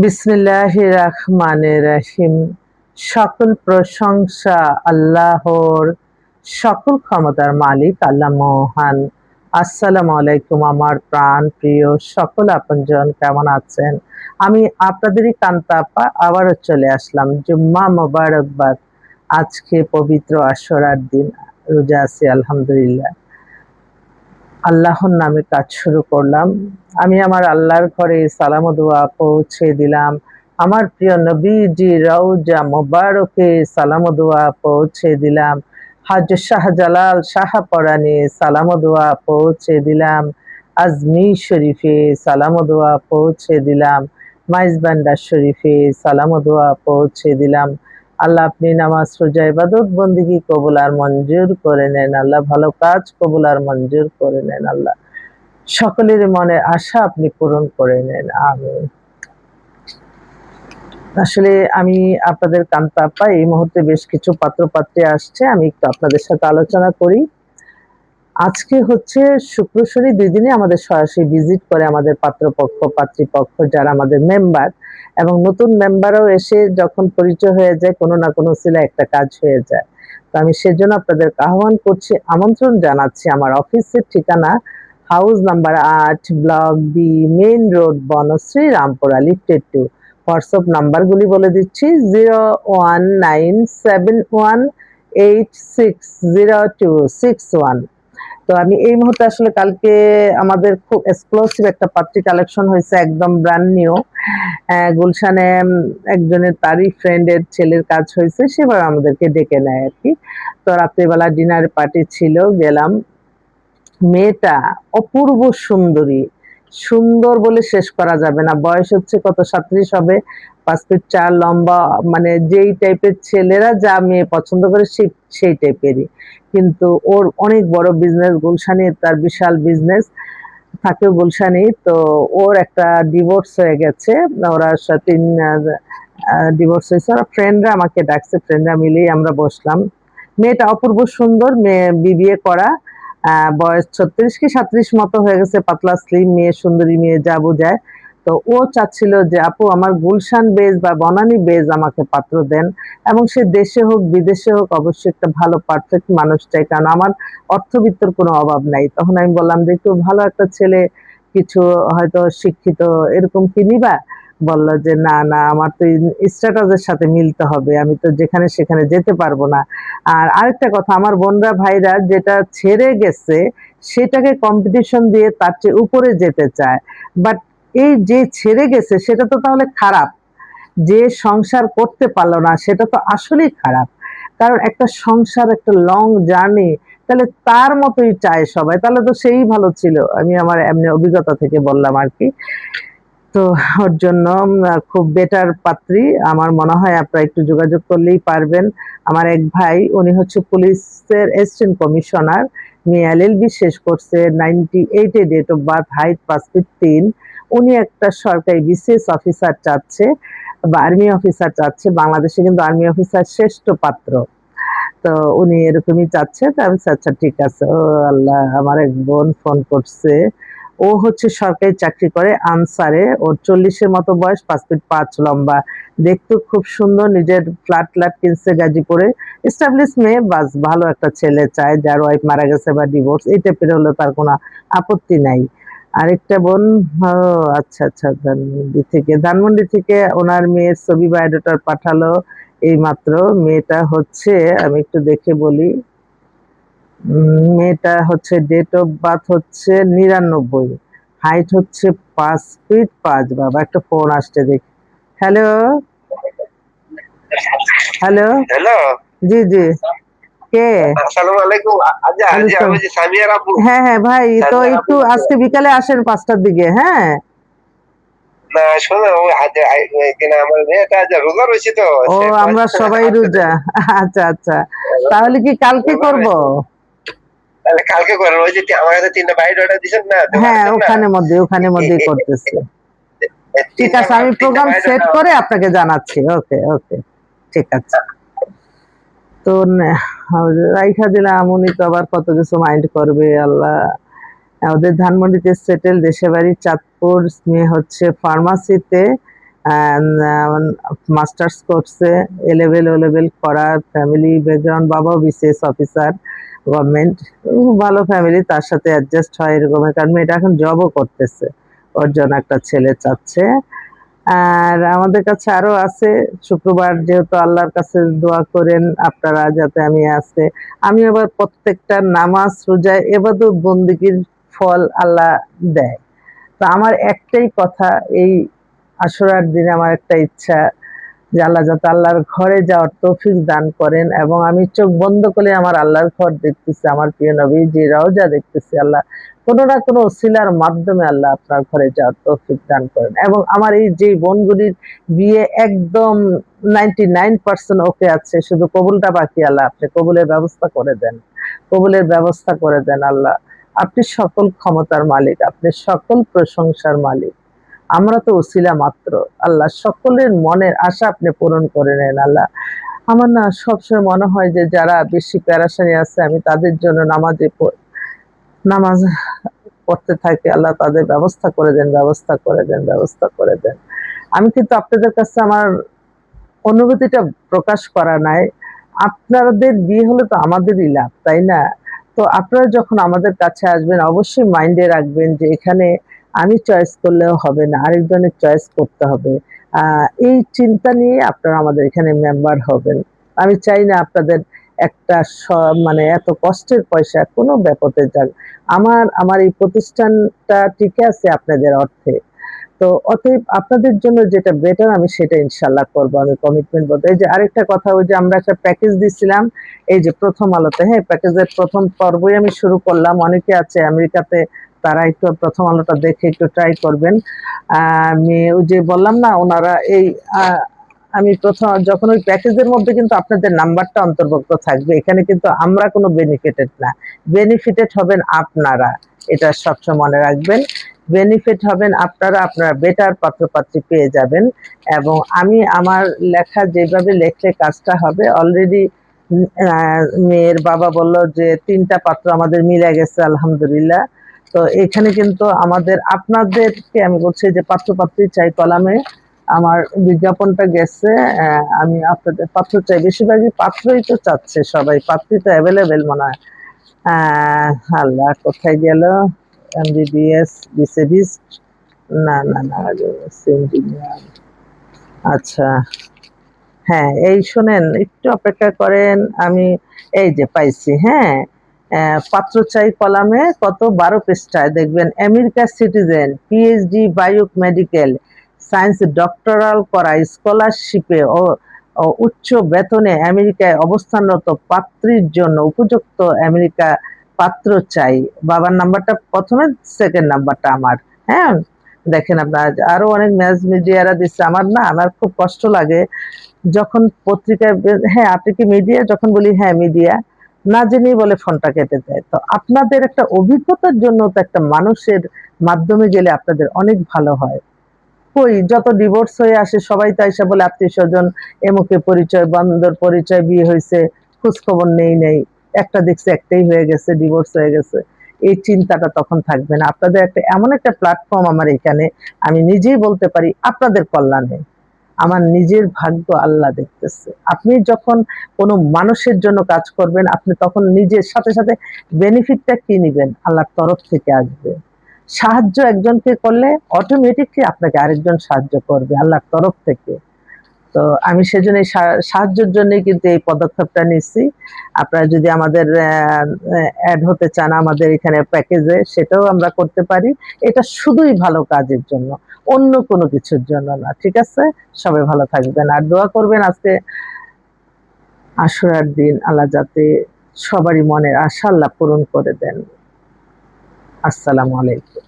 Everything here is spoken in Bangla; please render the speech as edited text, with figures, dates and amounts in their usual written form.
বিসমিল্লাহির রহমানির রহিম। সকল প্রশংসা আল্লাহর, সকল ক্ষমতার মালিক আল্লাহ মহান। আসসালামু আলাইকুম আমার প্রাণ প্রিয় সকল আপনজন, কেমন আছেন? আমি আপনাদেরই কান্তা আপা আবারও চলে আসলাম। জুম্মা মোবারকবাদ। আজকে পবিত্র আশুরার দিন, রোজা আছি আলহামদুলিল্লাহ। আল্লাহর নামে কাজ শুরু করলাম। আমি আমার আল্লাহর ঘরে সালাম ও দোয়া পৌঁছে দিলাম। আমার প্রিয় নবীজি রওজা মোবারকে সালাম ও দোয়া পৌঁছে দিলাম। হাজর শাহজালাল শাহপরানে সালাম ও দোয়া পৌঁছে দিলাম। আজমির শরীফে সালাম ও দোয়া পৌঁছে দিলাম। মাইজবান্ডার শরীফে সালাম ও দোয়া পৌঁছে দিলাম। আল্লাহ আপনি নামাজ রোজা ইবাদত বন্দিগি কবুল আর মঞ্জুর করে নেন। আল্লাহ ভালো কাজ কবুল আর মঞ্জুর করে নেন। আল্লাহ সকলের মনে আশা আপনি পূরণ করে নেন, আমিন। আসলে আমি আপনাদের কান্তা আপা, এই মুহূর্তে বেশ কিছু পাত্রপাত্রী আসছে, আমি একটু আপনাদের সাথে আলোচনা করি। আজকে হচ্ছে শুক্র শনি দুই দিনে আমাদের সরাসরি ভিজিট করে আমাদের পাত্রপক্ষ পাত্রীপক্ষ, যারা আমাদের মেম্বার এবং নতুন মেম্বারও এসে যখন পরিচয় হয়ে যায়, কোনো না কোনো সিলা একটা কাজ হয়ে যায়। তো আমি সেজন্য আপনাদের আহ্বান করছি, আমন্ত্রণ জানাচ্ছি। আমার অফিসের ঠিকানা house number 8, block B, main road, Banasree, Rampura, lifted 2। WhatsApp নাম্বারগুলি বলে দিচ্ছি: 01971860261। তো আমি এই মুহূর্তে আসলে কালকে আমাদের খুব এক্সক্লুসিভ একটা পাত্রী কালেকশন হয়েছে, একদম ব্র্যান্ড নিউ। গুলশানে একজনের তারই ফ্রেন্ডের ছেলের কাজ হয়েছে, সেভাবে আমাদেরকে ডেকে নেয় আর কি। তো রাত্রিবেলা ডিনার পার্টি ছিল, গেলাম। মেয়েটা অপূর্ব সুন্দরী, সুন্দর বলে শেষ করা যাবে না। বয়স হচ্ছে কত, 37 হবে, 5 ফিট 4 লম্বা। মানে যেই টাইপের ছেলেরা যা মেয়ে পছন্দ করে সেই টাইপেরই, কিন্তু ওর অনেক বড় বিজনেস গুলশানে, তার বিশাল বিজনেস, থাকে গুলশানে। তো ওর একটা ডিভোর্স হয়ে গেছে, ওরা তিন ডিভোর্স হয়েছে। ওরা ফ্রেন্ডরা আমাকে ডাকছে, ফ্রেন্ডরা মিলেই আমরা বসলাম। মেয়েটা অপূর্ব সুন্দর, মেয়ে বিবিএ করা, বয়স 36 কি 37 মতো হয়ে গেছে, পাতলা স্লিম মেয়ে, সুন্দরী মেয়ে যা বোঝায়। তো ও চাচ্ছিল যে আপু আমার গুলশান বেজ বা বনানী বেজ আমাকে পাত্র দেন, এবং সে দেশে হোক বিদেশে হোক, অবশ্যই একটা ভালো পারফেক্ট মানুষ চাই, কারণ আমার অর্থবিত্তর কোনো অভাব নাই। তখন আমি বললাম যে একটু ভালো একটা ছেলে, কিছু হয়তো শিক্ষিত, এরকম কি নিবা? বলল যে না না, আমার তো স্ট্যাটাসের সাথে মিলতে হবে, আমি তো যেখানে সেখানে যেতে পারবো না। আর আরেকটা কথা, আমার বোনরা ভাইরা যেটা ছেড়ে গেছে সেটাকে কম্পিটিশন দিয়ে তার চেয়ে উপরে যেতে চায়। বাট এই যে ছেড়ে গেছে সেটা তো তাহলে খারাপ, যে সংসার করতে পারলো না সেটা তো আসলেই খারাপ। কারণ একটা সংসার একটা লং জার্নি, তাহলে তার মতোই চায় সবাই, তাহলে তো সেই ভালো ছিল। আমি আমার এমনি অভিজ্ঞতা থেকে বললাম আর কি। তো ওর জন্য খুব বেটার পাত্রী আমার মনে হয়, আপনারা একটু যোগাযোগ করলেই পারবেন। আমার এক ভাই, উনি হচ্ছে পুলিশের অ্যাসিস্ট্যান্ট কমিশনার, মেয়ে এলএলবি শেষ করছে, 98-এ date of birth, height 5 feet 3। উনি একটা সরকারি বিসিএস অফিসার চাচ্ছে বা আর্মি অফিসার চাচ্ছে। বাংলাদেশে কিন্তু আর্মি অফিসার শ্রেষ্ঠ পাত্র, তো উনি এরকমই চাচ্ছে। তো আমি আচ্ছা ঠিক আছে। ও আল্লাহ, আমার এক বোন ফোন করছে, ও হচ্ছে সরকারি চাকরি করে আনসারে, ওর 40-এর মতো বয়স, 5 ফিট 5 লম্বা, দেখতে খুব সুন্দর, নিজের ফ্ল্যাট কিনছে গাজীপুরে, এস্টাবলিশ মেয়ে, বাস ভালো একটা ছেলে চায়, যার ওয়াইফ মারা গেছে বা ডিভোর্স, এই টাইপের হলে তার কোনো আপত্তি নাই। আরেকটা বোন, আচ্ছা আচ্ছা, ধানমন্ডি থেকে ওনার মেয়ের ছবি বায়োডাটা পাঠালো এই মাত্র। মেয়েটা হচ্ছে, আমি একটু দেখে বলি, মেয়েটা হচ্ছে ডেট অফ বার্থ হচ্ছে 99, হাইট হচ্ছে 5 ফিট 5। বাবা একটা ফোন আসছে, দেখি। হ্যালো, হ্যালো, হ্যালো, জি জি, কে? আসসালামু আলাইকুম। আচ্ছা, জি আলাইকুম। আমি যে সামিয়ার আপু। হ্যাঁ হ্যাঁ ভাই, তো সামিয়ার আপু একটু আজকে বিকালে আসেন 5টার দিকে, হ্যাঁ। না শোনো, ওই আজ কিনা আমার মেয়েটা আজ রোজা রয়েছে তো ও, সে আমরা সবাই আসতে রোজা। দেবে। আচ্ছা আচ্ছা, তাহলে কি কালকে রোজা করব? রয়েছে, তাহলে কালকে করেন। ওই যে আমার কাছে 3টা বাইট অর্ডার দিছেন না, হ্যাঁ, পারছেন না? ওখানের মধ্যেই করতেছি। ঠিক তিনটা আছে, আমি তিনটা প্রোগ্রাম বাইট সেট অর্ডার। করে আপনাকে জানাচ্ছি। ওকে ওকে, ঠিক আছে। তো রাইখা দিলাম, উনি তো আবার কত কিছু মাইন্ড করবে আল্লাহ। ওদের ধানমন্ডিতে সেটেল, দেশে বাড়ি চাঁদপুর, মেয়ে হচ্ছে ফার্মাসিতে, মাস্টার্স করছে, এ লেভেল ও লেভেল করা, ফ্যামিলি ব্যাকগ্রাউন্ড, বাবাও বিসিএস অফিসার গভর্নমেন্ট, ভালো ফ্যামিলি, তার সাথে অ্যাডজাস্ট হয় এরকমের, কারণ মেয়েটা এখন জবও করতেছে, ওর জন্য একটা ছেলে চাচ্ছে। আর আমাদের কাছে আরো আছে, শুক্রবার যেহেতু আল্লাহর কাছে দোয়া করেন আপনারা যাতে আমি আবার প্রত্যেকটা নামাজ রোজা এবাদত বন্দেগীর ফল আল্লাহ দেয়। তো আমার একটাই কথা, এই আশুরার দিনে আমার একটা ইচ্ছা যে আল্লাহ যাতে আল্লাহর ঘরে যাওয়ার তৌফিক দান করেন, এবং আমি চোখ বন্ধ করে আমার আল্লাহর ঘর দেখতেছি, আমার প্রিয় নবী যে রওজা দেখতেছি, আল্লাহ কোনো না কোনো ওসিলার মাধ্যমে আল্লাহ আপনার ঘরে যাওয়ার তৌফিক দান করেন, এবং আমার এই যে বোনগুলির বিয়ে একদম 99% ওকে আছে, শুধু কবুলটা বাকি, আল্লাহ আপনি কবুলের ব্যবস্থা করে দেন, কবুলের ব্যবস্থা করে দেন আল্লাহ। আপনি সকল ক্ষমতার মালিক, আপনি সকল প্রশংসার মালিক, আমরা তো ওসিলা মাত্র। আল্লাহ সকলের মনের আশা আপনি পূরণ করে নেন আল্লাহ। আমার না সবসময় মনে হয় যে যারা বেশি প্যারাসানি আছে, আমি তাদের জন্য নামাজ পড়তে থাকি, আল্লাহ তাদের ব্যবস্থা করে দেন, ব্যবস্থা করে দেন, ব্যবস্থা করে দেন। আমি কিন্তু আপনাদের কাছে আমার অনুভূতিটা প্রকাশ করা নাই, আপনাদের বিয়ে হলে তো আমাদেরই লাভ, তাই না? তো আপনারা যখন আমাদের কাছে আসবেন অবশ্যই মাইন্ডে রাখবেন যে এখানে আমি চয়েস করলেও হবে না, আরেকজনের চয়েস করতে হবে। এই চিন্তা নিয়ে আপনারা আমাদের এখানে মেম্বার হবেন। আমি চাই না আপনাদের একটা মানে এত কষ্টের পয়সা কোনো ব্যাপতে যাক। আমার এই প্রতিষ্ঠানটা টিকে আছে আপনাদের অর্থে। তো অতএব আপনাদের জন্য যেটা বেটার আমি সেটা ইনশাল্লাহ করবো, আমি কমিটমেন্ট বলতে। এই যে আরেকটা কথা, ওই যে আমরা একটা প্যাকেজ দিছিলাম এই যে প্রথম আলোতে, হ্যাঁ প্যাকেজের প্রথম পর্বই আমি শুরু করলাম, অনেকে আছে আমেরিকাতে, তারা একটু প্রথম আলোটা দেখে একটু ট্রাই করবেন। আমি ওই যে বললাম না ওনারা এই আমি প্রথম যখন ওই প্যাকেজের মধ্যে কিন্তু আপনাদের নাম্বারটা অন্তর্ভুক্ত থাকবে, এখানে কিন্তু আমরা কোনো বেনিফিটেড না, বেনিফিটেড হবেন আপনারা, এটা সবসময় মনে রাখবেন। বেনিফিট হবেন আপনারা, আপনারা বেটার পাত্রপাত্রী পেয়ে যাবেন। এবং আমি আমার লেখা যেভাবে লেখলে কাজটা হবে, অলরেডি মেয়ের বাবা বলল যে 3টা পাত্র আমাদের মিলে গেছে আলহামদুলিল্লাহ। তো এখানে কিন্তু আমাদের আপনাদেরকে আমি বলছি যে পাত্রপাত্রী চাই কলামে আমার বিজ্ঞাপনটা গেছে। আমি আপনাদের পাত্র চাই, বেশিরভাগই পাত্রই তো চাচ্ছে, সবাই পাত্রই তো অ্যাভেলেবেল মনে হয়। আল্লাহ কোথায় গেল, এমবিবিএস বিসিবিস, না না না, ইঞ্জিনিয়ার, আচ্ছা হ্যাঁ এই শোনেন একটু অপেক্ষা করেন, আমি এই যে পাইছি, হ্যাঁ পাত্র চাই কলামে কত 12 পৃষ্ঠায় দেখবেন, America citizen, PhD biomedical science doctoral করা, স্কলারশিপে ও উচ্চ বেতনে আমেরিকায় অবস্থানরত পাত্রীর জন্য উপযুক্ত আমেরিকা পাত্র চাই। বাবার নাম্বারটা প্রথমে, সেকেন্ড নাম্বারটা আমার। হ্যাঁ দেখেন আপনার আরো অনেক ম্যাস মিডিয়ারা দিচ্ছে, আমার খুব কষ্ট লাগে যখন পত্রিকায় হ্যাঁ আপনি কি মিডিয়া, যখন বলি হ্যাঁ মিডিয়া, না জেনেই বলে ফোনটা কেটে দেয়। তো আপনাদের একটা অভিজ্ঞতার জন্য তো একটা মানুষের মাধ্যমে গেলে আপনাদের অনেক ভালো হয়। কই যত ডিভোর্স হয়ে আসে সবাই তো এসে বলে আত্মীয় স্বজন এমুকে পরিচয়, বন্ধুর পরিচয়, বিয়ে হয়েছে, খোঁজ খবর নেই, একটা দেখছে একটাই হয়ে গেছে, ডিভোর্স হয়ে গেছে। এই চিন্তাটা তখন থাকবে না। আপনাদের একটা এমন একটা প্ল্যাটফর্ম আমার এখানে, আমি নিজেই বলতে পারি আপনাদের কল্যাণে আমার নিজের ভাগ্য আল্লাহ দেখতেছে। আপনি যখন কোনো মানুষের জন্য কাজ করবেন, আপনি তখন নিজের সাথে সাথে বেনিফিটটা কি নিবেন, আল্লাহর তরফ থেকে আসবে। সাহায্য একজনকে করলে অটোমেটিকলি আপনাকে আরেকজন সাহায্য করবে আল্লাহর তরফ থেকে। তো আমি সেজন্য সাহায্যের জন্যই কিন্তু এই পদক্ষেপটা নিচ্ছি। আপনারা যদি আমাদের অ্যাড হতে চান আমাদের এখানে প্যাকেজে, সেটাও আমরা করতে পারি। এটা শুধুই ভালো কাজের জন্য, অন্য কোনো কিছুর জন্য না। ঠিক আছে, সবাই ভালো থাকবেন আর দোয়া করবেন আজকে আশুরার দিন আল্লাহ যাতে সবারই মনের আশা আল্লাহ পূরণ করে দেন। আসসালামু আলাইকুম।